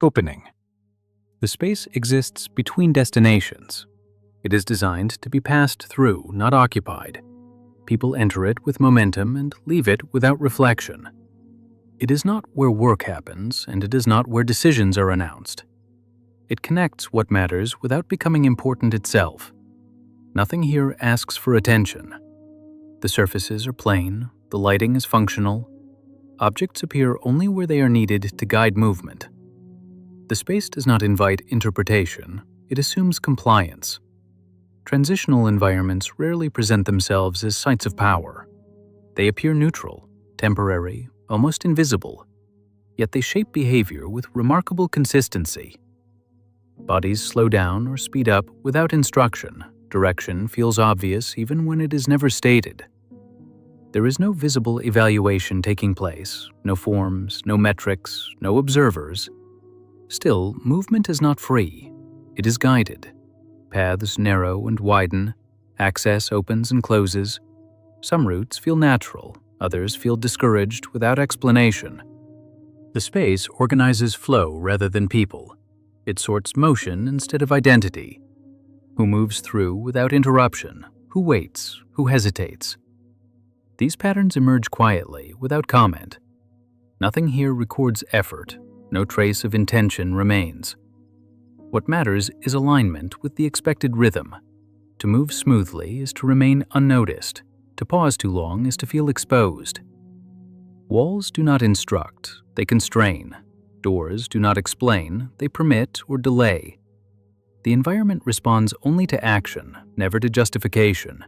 Opening. The space exists between destinations. It is designed to be passed through, not occupied. People enter it with momentum and leave it without reflection. It is not where work happens, and it is not where decisions are announced. It connects what matters without becoming important itself. Nothing here asks for attention. The surfaces are plain, the lighting is functional. Objects appear only where they are needed to guide movement. The space does not invite interpretation, it assumes compliance. Transitional environments rarely present themselves as sites of power. They appear neutral, temporary, almost invisible, yet they shape behavior with remarkable consistency. Bodies slow down or speed up without instruction. Direction feels obvious even when it is never stated. There is no visible evaluation taking place, no forms, no metrics, no observers. Still, movement is not free. It is guided. Paths narrow and widen, access opens and closes. Some routes feel natural, others feel discouraged without explanation. The space organizes flow rather than people. It sorts motion instead of identity. Who moves through without interruption? Who waits? Who hesitates? These patterns emerge quietly, without comment. Nothing here records effort. No trace of intention remains. What matters is alignment with the expected rhythm. To move smoothly is to remain unnoticed. To pause too long is to feel exposed. Walls do not instruct, they constrain. Doors do not explain, they permit or delay. The environment responds only to action, never to justification.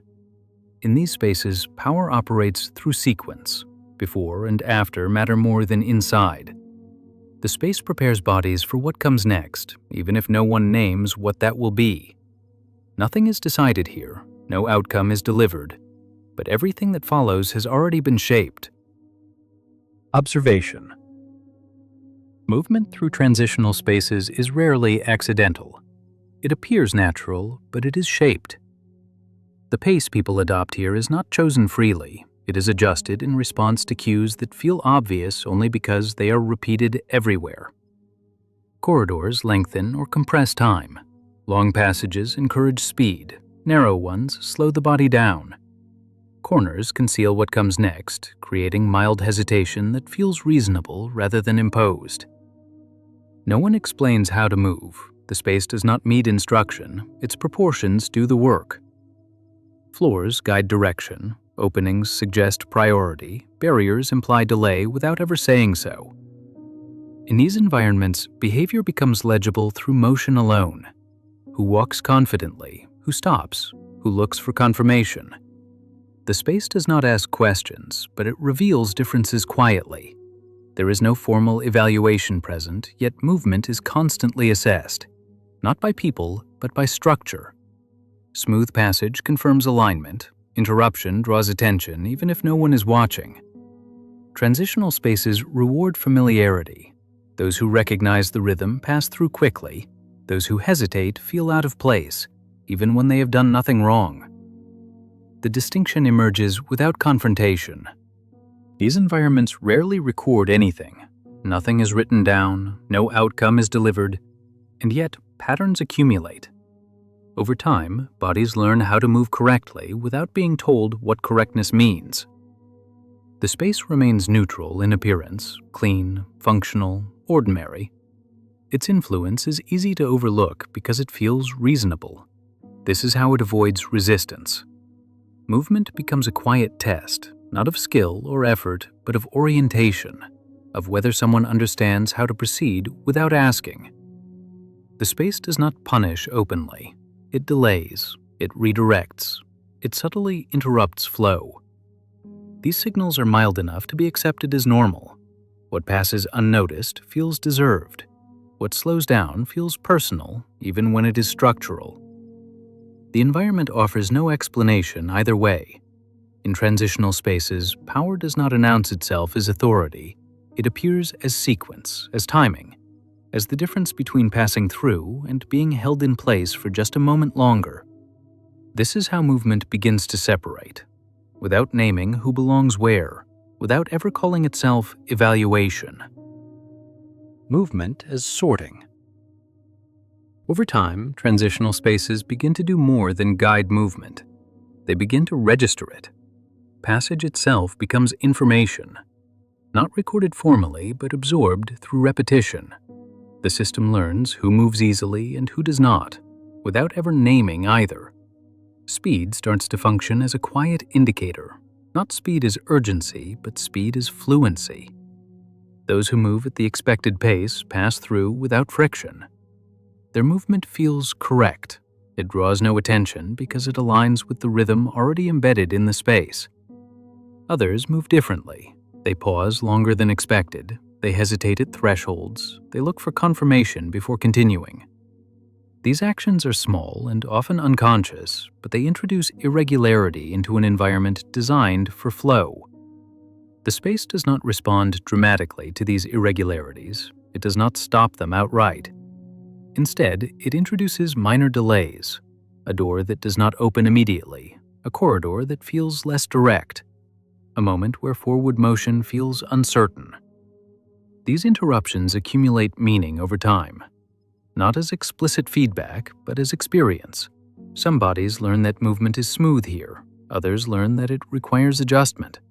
In these spaces, power operates through sequence. Before and after matter more than inside. The space prepares bodies for what comes next, even if no one names what that will be. Nothing is decided here, no outcome is delivered, but everything that follows has already been shaped. Observation. Movement through transitional spaces is rarely accidental. It appears natural, but it is shaped. The pace people adopt here is not chosen freely. It is adjusted in response to cues that feel obvious only because they are repeated everywhere. Corridors lengthen or compress time. Long passages encourage speed. Narrow ones slow the body down. Corners conceal what comes next, creating mild hesitation that feels reasonable rather than imposed. No one explains how to move. The space does not meet instruction. Its proportions do the work. Floors guide direction. Openings suggest priority, barriers imply delay without ever saying so. In these environments, behavior becomes legible through motion alone. Who walks confidently, who stops, who looks for confirmation. The space does not ask questions, but it reveals differences quietly. There is no formal evaluation present, yet movement is constantly assessed, not by people, but by structure. Smooth passage confirms alignment. Interruption draws attention even if no one is watching. Transitional spaces reward familiarity. Those who recognize the rhythm pass through quickly. Those who hesitate feel out of place, even when they have done nothing wrong. The distinction emerges without confrontation. These environments rarely record anything. Nothing is written down, no outcome is delivered, and yet patterns accumulate. Over time, bodies learn how to move correctly without being told what correctness means. The space remains neutral in appearance, clean, functional, ordinary. Its influence is easy to overlook because it feels reasonable. This is how it avoids resistance. Movement becomes a quiet test, not of skill or effort, but of orientation, of whether someone understands how to proceed without asking. The space does not punish openly. It delays, it redirects, it subtly interrupts flow. These signals are mild enough to be accepted as normal. What passes unnoticed feels deserved. What slows down feels personal, even when it is structural. The environment offers no explanation either way. In transitional spaces, power does not announce itself as authority. It appears as sequence, as timing, as the difference between passing through and being held in place for just a moment longer. This is how movement begins to separate, without naming who belongs where, without ever calling itself evaluation. Movement as sorting. Over time, transitional spaces begin to do more than guide movement. They begin to register it. Passage itself becomes information, not recorded formally, but absorbed through repetition. The system learns who moves easily and who does not, without ever naming either. Speed starts to function as a quiet indicator, not speed as urgency, but speed as fluency. Those who move at the expected pace pass through without friction. Their movement feels correct. It draws no attention because it aligns with the rhythm already embedded in the space. Others move differently. They pause longer than expected. They hesitate at thresholds. They look for confirmation before continuing. These actions are small and often unconscious, but they introduce irregularity into an environment designed for flow. The space does not respond dramatically to these irregularities. It does not stop them outright. Instead, it introduces minor delays, a door that does not open immediately, a corridor that feels less direct, a moment where forward motion feels uncertain. These interruptions accumulate meaning over time, not as explicit feedback, but as experience. Some bodies learn that movement is smooth here, others learn that it requires adjustment.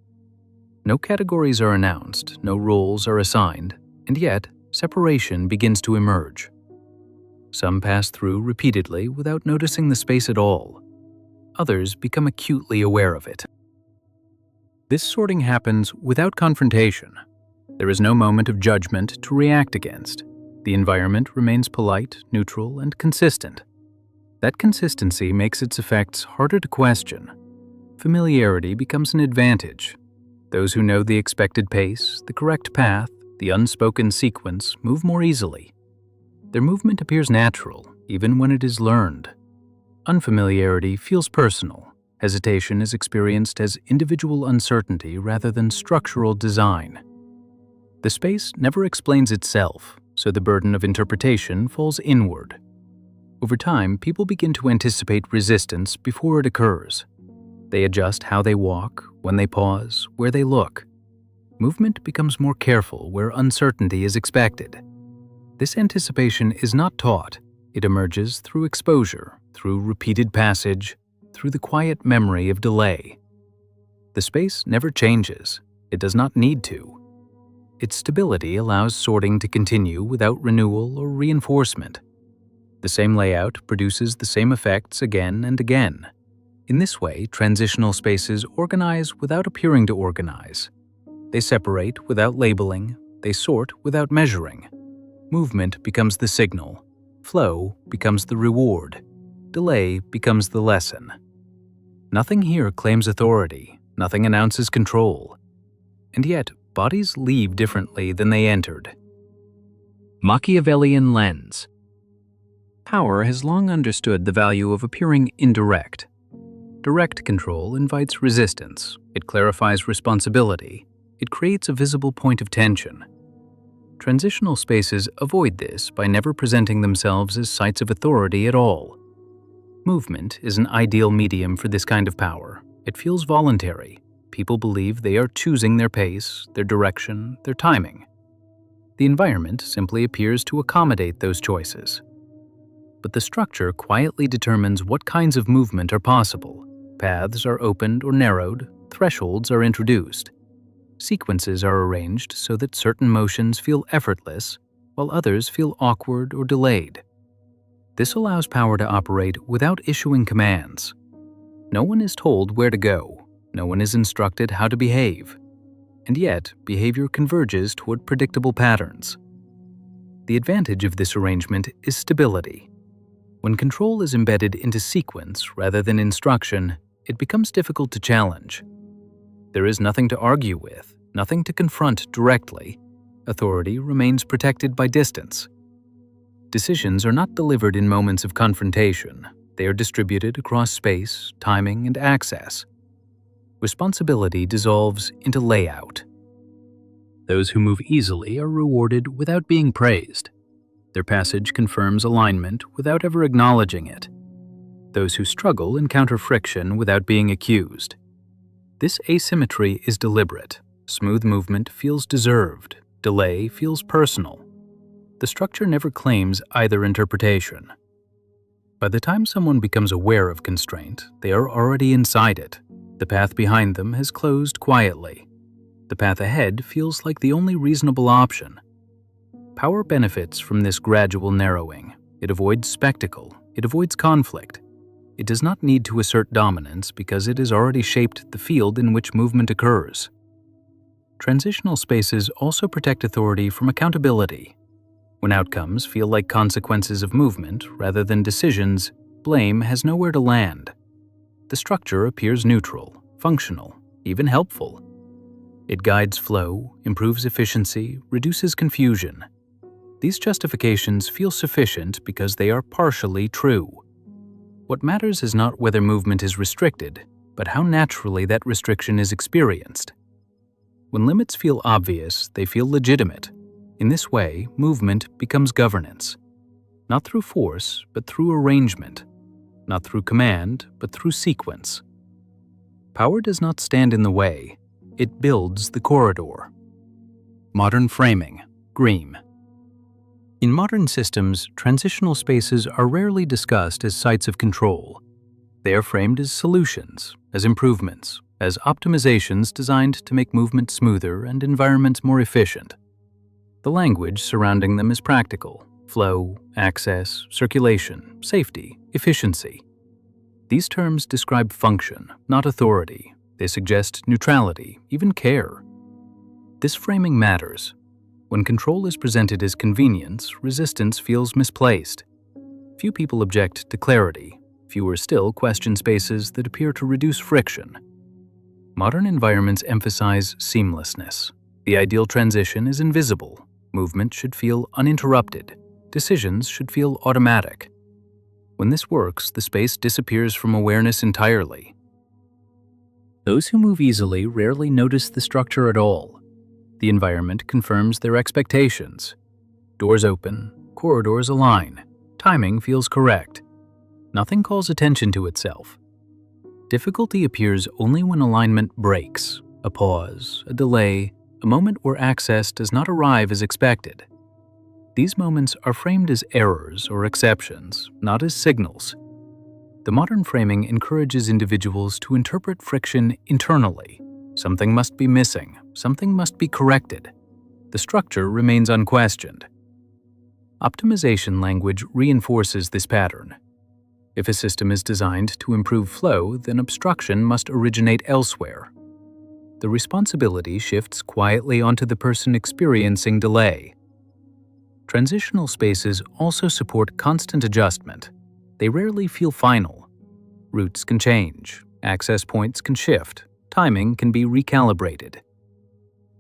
No categories are announced, no roles are assigned, and yet separation begins to emerge. Some pass through repeatedly without noticing the space at all. Others become acutely aware of it. This sorting happens without confrontation. There is no moment of judgment to react against. The environment remains polite, neutral, and consistent. That consistency makes its effects harder to question. Familiarity becomes an advantage. Those who know the expected pace, the correct path, the unspoken sequence move more easily. Their movement appears natural, even when it is learned. Unfamiliarity feels personal. Hesitation is experienced as individual uncertainty rather than structural design. The space never explains itself, so the burden of interpretation falls inward. Over time, people begin to anticipate resistance before it occurs. They adjust how they walk, when they pause, where they look. Movement becomes more careful where uncertainty is expected. This anticipation is not taught. It emerges through exposure, through repeated passage, through the quiet memory of delay. The space never changes. It does not need to. Its stability allows sorting to continue without renewal or reinforcement. The same layout produces the same effects again and again. In this way, transitional spaces organize without appearing to organize. They separate without labeling. They sort without measuring. Movement becomes the signal. Flow becomes the reward. Delay becomes the lesson. Nothing here claims authority. Nothing announces control. And yet, bodies leave differently than they entered. Machiavellian lens. Power has long understood the value of appearing indirect. Direct control invites resistance. It clarifies responsibility. It creates a visible point of tension. Transitional spaces avoid this by never presenting themselves as sites of authority at all. Movement is an ideal medium for this kind of power. It feels voluntary. People believe they are choosing their pace, their direction, their timing. The environment simply appears to accommodate those choices. But the structure quietly determines what kinds of movement are possible. Paths are opened or narrowed, thresholds are introduced. Sequences are arranged so that certain motions feel effortless, while others feel awkward or delayed. This allows power to operate without issuing commands. No one is told where to go. No one is instructed how to behave. And yet, behavior converges toward predictable patterns. The advantage of this arrangement is stability. When control is embedded into sequence rather than instruction, it becomes difficult to challenge. There is nothing to argue with, nothing to confront directly. Authority remains protected by distance. Decisions are not delivered in moments of confrontation. They are distributed across space, timing, and access. Responsibility dissolves into layout. Those who move easily are rewarded without being praised. Their passage confirms alignment without ever acknowledging it. Those who struggle encounter friction without being accused. This asymmetry is deliberate. Smooth movement feels deserved. Delay feels personal. The structure never claims either interpretation. By the time someone becomes aware of constraint, they are already inside it. The path behind them has closed quietly. The path ahead feels like the only reasonable option. Power benefits from this gradual narrowing. It avoids spectacle. It avoids conflict. It does not need to assert dominance because it has already shaped the field in which movement occurs. Transitional spaces also protect authority from accountability. When outcomes feel like consequences of movement rather than decisions, blame has nowhere to land. The structure appears neutral, functional, even helpful. It guides flow, improves efficiency, reduces confusion. These justifications feel sufficient because they are partially true. What matters is not whether movement is restricted, but how naturally that restriction is experienced. When limits feel obvious, they feel legitimate. In this way, movement becomes governance. Not through force, but through arrangement. Not through command, but through sequence. Power does not stand in the way. It builds the corridor. Modern framing, Greem. In modern systems, transitional spaces are rarely discussed as sites of control. They are framed as solutions, as improvements, as optimizations designed to make movement smoother and environments more efficient. The language surrounding them is practical: flow, access, circulation, safety, efficiency. These terms describe function, not authority. They suggest neutrality, even care. This framing matters. When control is presented as convenience, resistance feels misplaced. Few people object to clarity. Fewer still question spaces that appear to reduce friction. Modern environments emphasize seamlessness. The ideal transition is invisible. Movement should feel uninterrupted. Decisions should feel automatic. When this works, the space disappears from awareness entirely. Those who move easily rarely notice the structure at all. The environment confirms their expectations. Doors open, corridors align, timing feels correct. Nothing calls attention to itself. Difficulty appears only when alignment breaks, a pause, a delay, a moment where access does not arrive as expected. These moments are framed as errors or exceptions, not as signals. The modern framing encourages individuals to interpret friction internally. Something must be missing, something must be corrected. The structure remains unquestioned. Optimization language reinforces this pattern. If a system is designed to improve flow, then obstruction must originate elsewhere. The responsibility shifts quietly onto the person experiencing delay. Transitional spaces also support constant adjustment. They rarely feel final. Routes can change, access points can shift, timing can be recalibrated.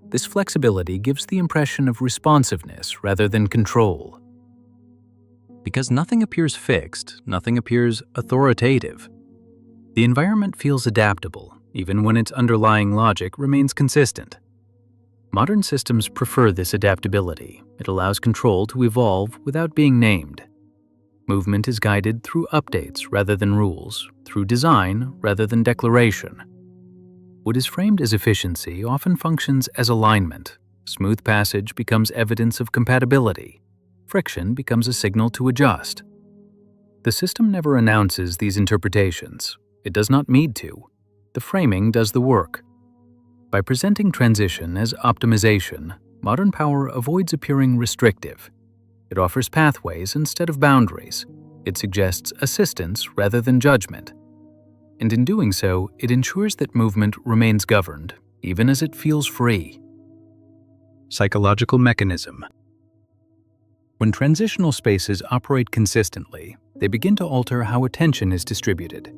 This flexibility gives the impression of responsiveness rather than control. Because nothing appears fixed, nothing appears authoritative. The environment feels adaptable, even when its underlying logic remains consistent. Modern systems prefer this adaptability. It allows control to evolve without being named. Movement is guided through updates rather than rules, through design rather than declaration. What is framed as efficiency often functions as alignment. Smooth passage becomes evidence of compatibility. Friction becomes a signal to adjust. The system never announces these interpretations. It does not need to. The framing does the work. By presenting transition as optimization, modern power avoids appearing restrictive. It offers pathways instead of boundaries. It suggests assistance rather than judgment. And in doing so, it ensures that movement remains governed, even as it feels free. Psychological mechanism. When transitional spaces operate consistently, they begin to alter how attention is distributed.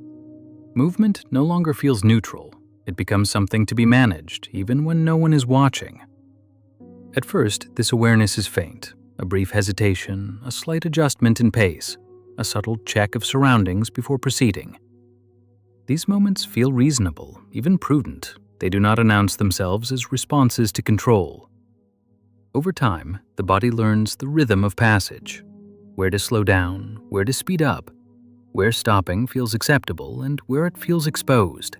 Movement no longer feels neutral. It becomes something to be managed, even when no one is watching. At first, this awareness is faint, a brief hesitation, a slight adjustment in pace, a subtle check of surroundings before proceeding. These moments feel reasonable, even prudent. They do not announce themselves as responses to control. Over time, the body learns the rhythm of passage, where to slow down, where to speed up, where stopping feels acceptable and where it feels exposed.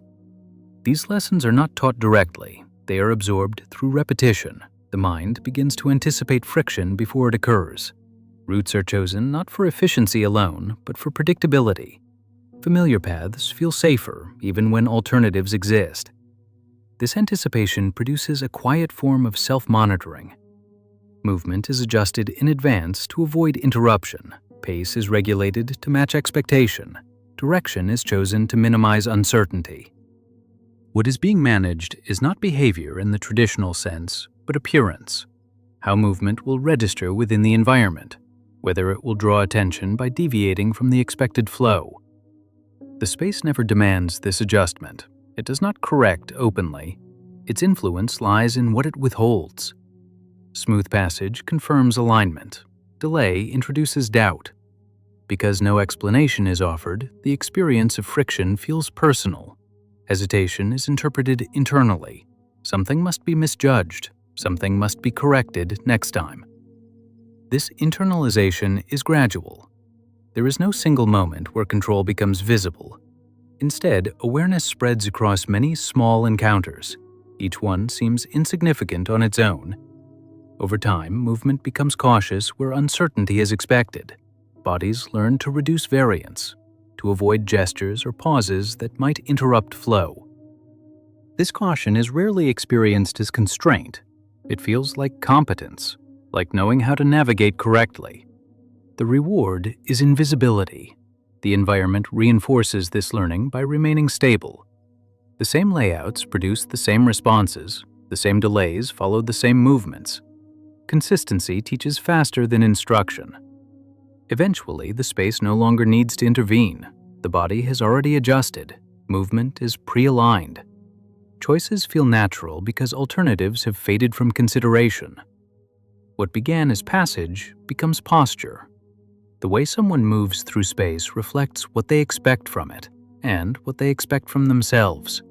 These lessons are not taught directly. They are absorbed through repetition, The mind begins to anticipate friction before it occurs. Routes are chosen not for efficiency alone, but for predictability. Familiar paths feel safer even when alternatives exist. This anticipation produces a quiet form of self-monitoring. Movement is adjusted in advance to avoid interruption. Pace is regulated to match expectation. Direction is chosen to minimize uncertainty. What is being managed is not behavior in the traditional sense, but appearance. How movement will register within the environment, whether it will draw attention by deviating from the expected flow. The space never demands this adjustment. It does not correct openly. Its influence lies in what it withholds. Smooth passage confirms alignment. Delay introduces doubt. Because no explanation is offered, the experience of friction feels personal. Hesitation is interpreted internally. Something must be misjudged. Something must be corrected next time. This internalization is gradual. There is no single moment where control becomes visible. Instead, awareness spreads across many small encounters. Each one seems insignificant on its own. Over time, movement becomes cautious where uncertainty is expected. Bodies learn to reduce variance, to avoid gestures or pauses that might interrupt flow. This caution is rarely experienced as constraint. It feels like competence, like knowing how to navigate correctly. The reward is invisibility. The environment reinforces this learning by remaining stable. The same layouts produce the same responses. The same delays follow the same movements. Consistency teaches faster than instruction. Eventually, the space no longer needs to intervene. The body has already adjusted. Movement is pre-aligned. Choices feel natural because alternatives have faded from consideration. What began as passage becomes posture. The way someone moves through space reflects what they expect from it and what they expect from themselves.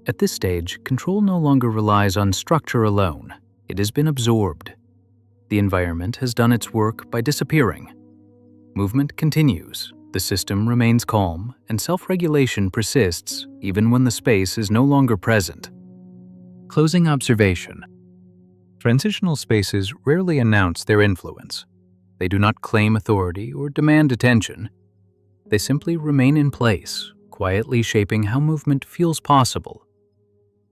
At this stage, control no longer relies on structure alone. It has been absorbed. The environment has done its work by disappearing. Movement continues, the system remains calm, and self-regulation persists even when the space is no longer present. Closing observation. Transitional spaces rarely announce their influence. They do not claim authority or demand attention. They simply remain in place, quietly shaping how movement feels possible.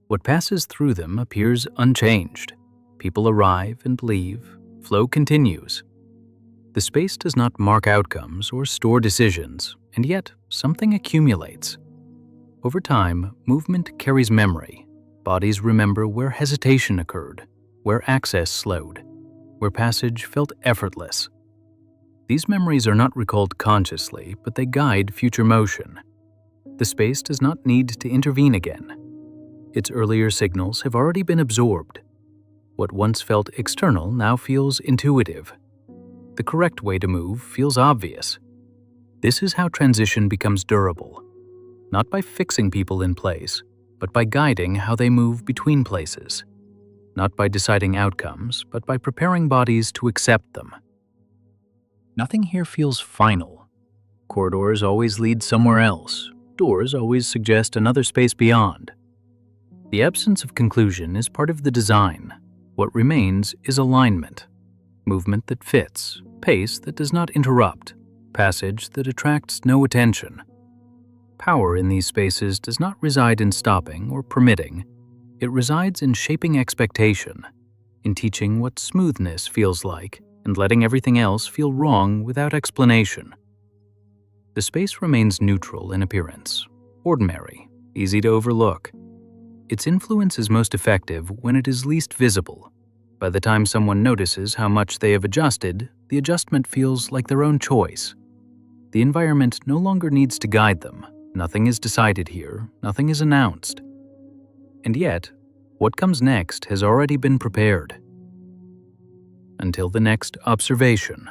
What passes through them appears unchanged. People arrive and leave. Flow continues. The space does not mark outcomes or store decisions, and yet something accumulates. Over time, movement carries memory. Bodies remember where hesitation occurred, where access slowed, where passage felt effortless. These memories are not recalled consciously, but they guide future motion. The space does not need to intervene again. Its earlier signals have already been absorbed. What once felt external now feels intuitive. The correct way to move feels obvious. This is how transition becomes durable, not by fixing people in place, but by guiding how they move between places. Not by deciding outcomes, but by preparing bodies to accept them. Nothing here feels final. Corridors always lead somewhere else. Doors always suggest another space beyond. The absence of conclusion is part of the design. What remains is alignment. Movement that fits, pace that does not interrupt, passage that attracts no attention. Power in these spaces does not reside in stopping or permitting. It resides in shaping expectation, in teaching what smoothness feels like, and letting everything else feel wrong without explanation. The space remains neutral in appearance, ordinary, easy to overlook. Its influence is most effective when it is least visible. By the time someone notices how much they have adjusted, the adjustment feels like their own choice. The environment no longer needs to guide them. Nothing is decided here, nothing is announced. And yet, what comes next has already been prepared. Until the next observation.